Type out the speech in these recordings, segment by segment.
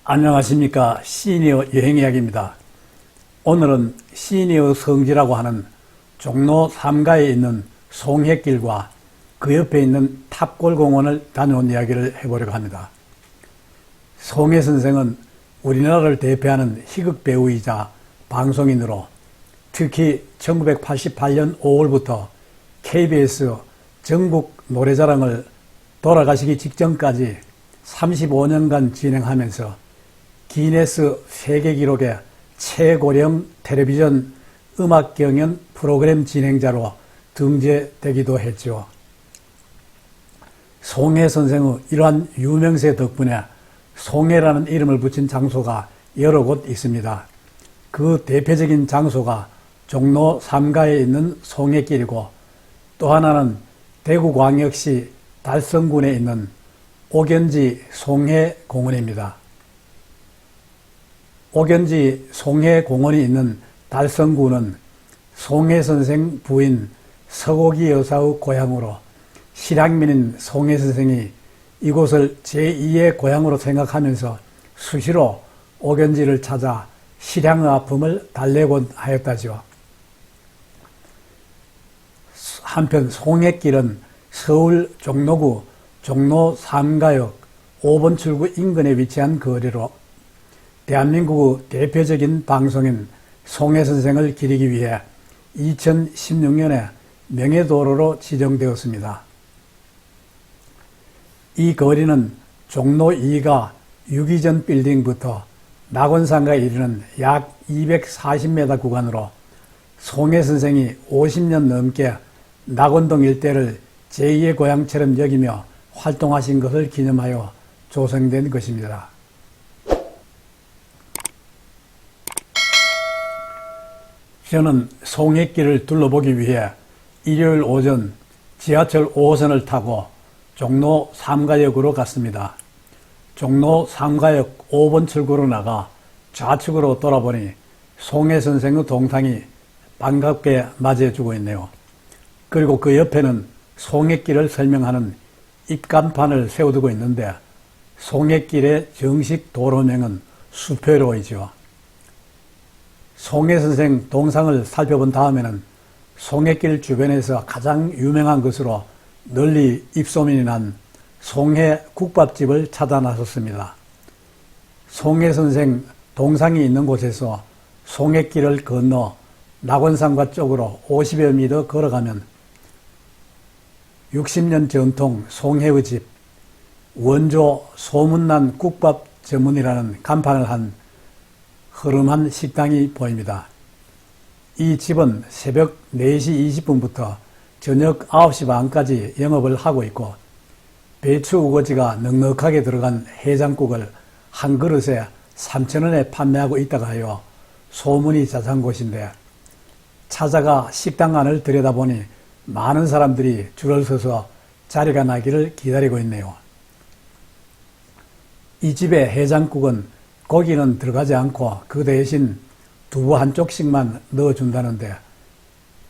안녕하십니까. 시니어 여행이야기입니다. 오늘은 시니어 성지라고 하는 종로 3가에 있는 송해길과 그 옆에 있는 탑골공원을 다녀온 이야기를 해보려고 합니다. 송해 선생은 우리나라를 대표하는 희극 배우이자 방송인으로 특히 1988년 5월부터 KBS 전국 노래자랑을 돌아가시기 직전까지 35년간 진행하면서 기네스 세계기록의 최고령 텔레비전 음악 경연 프로그램 진행자로 등재되기도 했죠. 송해 선생의 이러한 유명세 덕분에 송해라는 이름을 붙인 장소가 여러 곳 있습니다. 그 대표적인 장소가 종로 3가에 있는 송해길이고, 또 하나는 대구광역시 달성군에 있는 옥연지 송해공원입니다. 옥연지 송해공원이 있는 달성군은 송해 선생 부인 서곡이 여사의 고향으로 실향민인 송해 선생이 이곳을 제2의 고향으로 생각하면서 수시로 옥연지를 찾아 실향의 아픔을 달래곤 하였다죠. 한편 송해길은 서울 종로구 종로 3가역 5번 출구 인근에 위치한 거리로 대한민국의 대표적인 방송인 송해 선생을 기리기 위해 2016년에 명예도로로 지정되었습니다. 이 거리는 종로 2가 유기전 빌딩부터 낙원상가에 이르는 약 240m 구간으로 송해 선생이 50년 넘게 낙원동 일대를 제2의 고향처럼 여기며 활동하신 것을 기념하여 조성된 것입니다. 저는 송해길을 둘러보기 위해 일요일 오전 지하철 5호선을 타고 종로 3가역으로 갔습니다. 종로 3가역 5번 출구로 나가 좌측으로 돌아보니 송해 선생의 동상이 반갑게 맞이해주고 있네요. 그리고 그 옆에는 송해길을 설명하는 입간판을 세워두고 있는데, 송해길의 정식 도로명은 수표로이죠. 송해 선생 동상을 살펴본 다음에는 송해길 주변에서 가장 유명한 것으로 널리 입소문이 난 송해 국밥집을 찾아 나섰습니다. 송해 선생 동상이 있는 곳에서 송해길을 건너 낙원상가 쪽으로 50여 미터 걸어가면 60년 전통 송해의 집, 원조 소문난 국밥 전문이라는 간판을 한 허름한 식당이 보입니다. 이 집은 새벽 4시 20분부터 저녁 9시 반까지 영업을 하고 있고, 배추 우거지가 넉넉하게 들어간 해장국을 한 그릇에 3,000원에 판매하고 있다가 하여 소문이 자자한 곳인데, 찾아가 식당 안을 들여다보니 많은 사람들이 줄을 서서 자리가 나기를 기다리고 있네요. 이 집의 해장국은 고기는 들어가지 않고 그 대신 두부 한쪽씩만 넣어준다는데,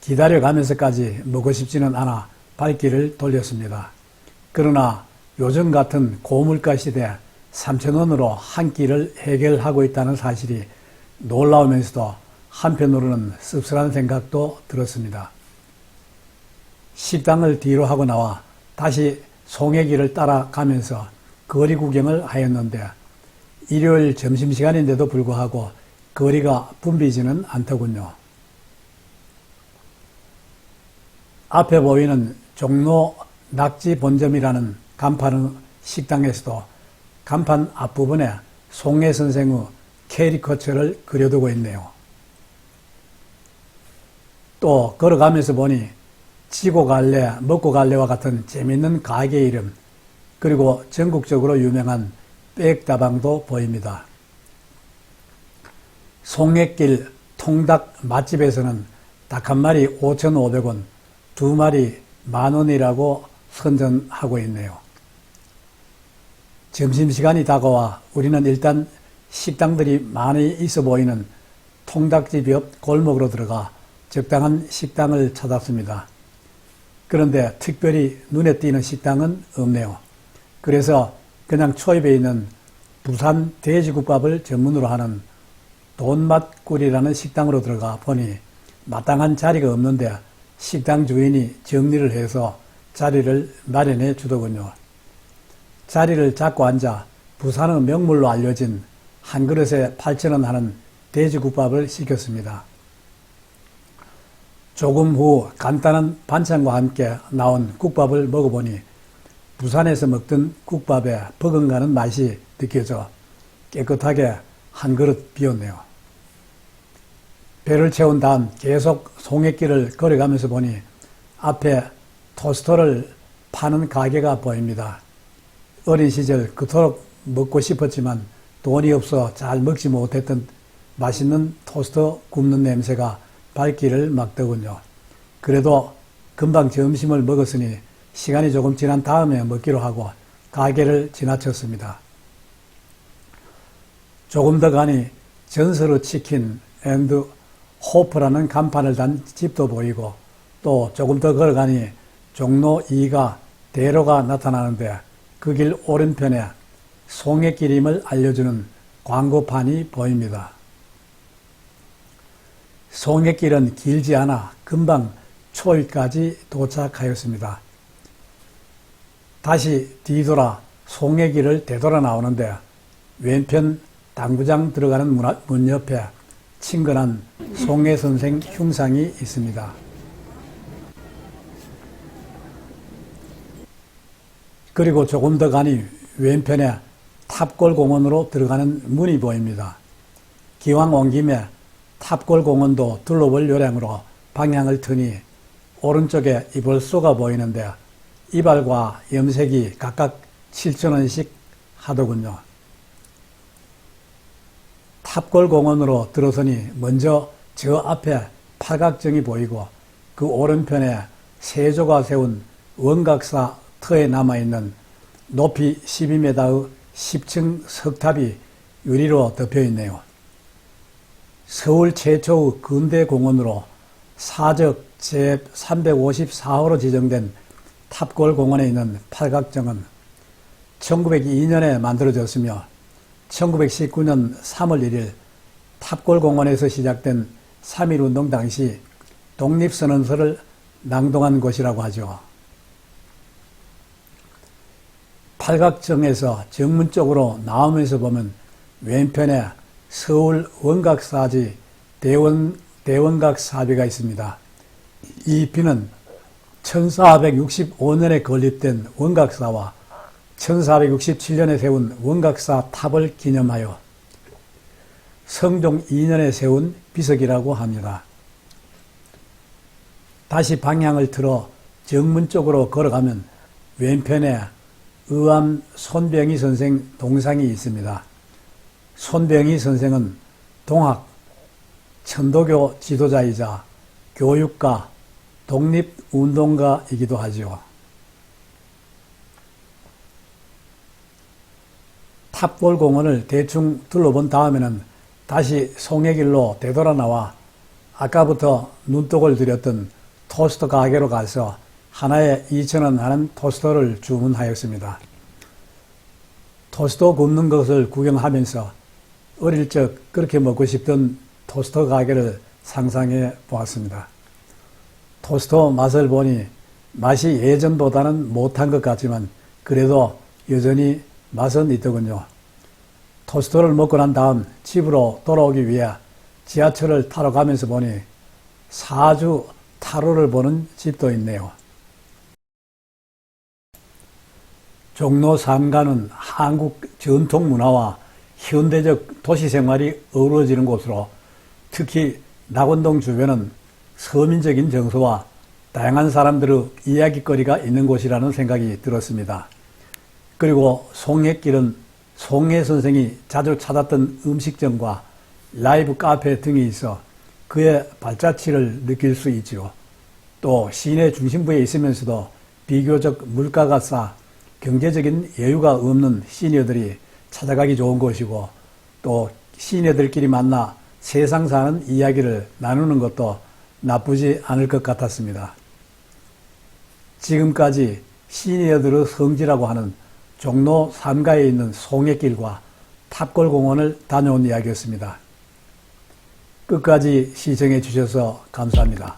기다려가면서까지 먹고 싶지는 않아 발길을 돌렸습니다. 그러나 요즘 같은 고물가 시대 3,000원으로 한 끼를 해결하고 있다는 사실이 놀라우면서도 한편으로는 씁쓸한 생각도 들었습니다. 식당을 뒤로 하고 나와 다시 송해길을 따라가면서 거리 구경을 하였는데, 일요일 점심시간인데도 불구하고 거리가 붐비지는 않더군요. 앞에 보이는 종로 낙지 본점이라는 간판의 식당에서도 간판 앞부분에 송해 선생의 캐리커처를 그려두고 있네요. 또 걸어가면서 보니 지고 갈래, 먹고 갈래와 같은 재밌는 가게 이름, 그리고 전국적으로 유명한 빽다방도 보입니다. 송해길 통닭 맛집에서는 닭 한 마리 5,500원, 두 마리 10,000원이라고 선전하고 있네요. 점심시간이 다가와 우리는 일단 식당들이 많이 있어 보이는 통닭집 옆 골목으로 들어가 적당한 식당을 찾았습니다. 그런데 특별히 눈에 띄는 식당은 없네요. 그래서 그냥 초입에 있는 부산 돼지국밥을 전문으로 하는 돈맛꿀이라는 식당으로 들어가 보니 마땅한 자리가 없는데 식당 주인이 정리를 해서 자리를 마련해 주더군요. 자리를 잡고 앉아 부산의 명물로 알려진 한 그릇에 8,000원 하는 돼지국밥을 시켰습니다. 조금 후 간단한 반찬과 함께 나온 국밥을 먹어보니 부산에서 먹던 국밥에 버금가는 맛이 느껴져 깨끗하게 한 그릇 비웠네요. 배를 채운 다음 계속 송해길을 걸어가면서 보니 앞에 토스터를 파는 가게가 보입니다. 어린 시절 그토록 먹고 싶었지만 돈이 없어 잘 먹지 못했던 맛있는 토스터 굽는 냄새가 발길을 막더군요. 그래도 금방 점심을 먹었으니 시간이 조금 지난 다음에 먹기로 하고 가게를 지나쳤습니다. 조금 더 가니 전설의 치킨 앤드 호프라는 간판을 단 집도 보이고 또 조금 더 걸어가니 종로 2가 대로가 나타나는데 그 길 오른편에 송해길임을 알려주는 광고판이 보입니다. 송해길은 길지 않아 금방 초입까지 도착하였습니다. 다시 뒤돌아 송해길을 되돌아 나오는데 왼편 당구장 들어가는 문 옆에 친근한 송해선생 흉상이 있습니다. 그리고 조금 더 가니 왼편에 탑골공원으로 들어가는 문이 보입니다. 기왕 온 김에 탑골공원도 둘러볼 요량으로 방향을 트니 오른쪽에 이벌소가 보이는데 이발과 염색이 각각 7,000원씩 하더군요. 탑골공원으로 들어서니 먼저 저 앞에 팔각정이 보이고 그 오른편에 세조가 세운 원각사 터에 남아있는 높이 12m의 10층 석탑이 유리로 덮여있네요. 서울 최초의 근대공원으로 사적 제354호로 지정된 탑골공원에 있는 팔각정은 1902년에 만들어졌으며 1919년 3월 1일 탑골공원에서 시작된 3.1운동 당시 독립선언서를 낭독한 곳이라고 하죠. 팔각정에서 정문 쪽으로 나오면서 보면 왼편에 서울 원각사지 대원각사비가 있습니다. 이 비는 1465년에 건립된 원각사와 1467년에 세운 원각사 탑을 기념하여 성종 2년에 세운 비석이라고 합니다. 다시 방향을 틀어 정문 쪽으로 걸어가면 왼편에 의암 손병희 선생 동상이 있습니다. 손병희 선생은 동학, 천도교 지도자이자 교육가, 독립운동가이기도 하죠. 탑골공원을 대충 둘러본 다음에는 다시 송해길로 되돌아 나와 아까부터 눈독을 들였던 토스터 가게로 가서 하나에 2,000원 하는 토스터를 주문하였습니다. 토스터 굽는 것을 구경하면서 어릴 적 그렇게 먹고 싶던 토스터 가게를 상상해 보았습니다. 토스터 맛을 보니 맛이 예전보다는 못한 것 같지만 그래도 여전히 맛은 있더군요. 토스터를 먹고 난 다음 집으로 돌아오기 위해 지하철을 타러 가면서 보니 사주 타로를 보는 집도 있네요. 종로 3가는 한국 전통 문화와 현대적 도시 생활이 어우러지는 곳으로 특히 낙원동 주변은 서민적인 정서와 다양한 사람들의 이야기거리가 있는 곳이라는 생각이 들었습니다. 그리고 송해길은 송해 선생이 자주 찾았던 음식점과 라이브 카페 등이 있어 그의 발자취를 느낄 수 있지요. 또 시내 중심부에 있으면서도 비교적 물가가 싸 경제적인 여유가 없는 시니어들이 찾아가기 좋은 곳이고 또 시니어들끼리 만나 세상 사는 이야기를 나누는 것도 나쁘지 않을 것 같았습니다. 지금까지 시니어들의 성지라고 하는 종로 3가에 있는 송해길과 탑골공원을 다녀온 이야기였습니다. 끝까지 시청해 주셔서 감사합니다.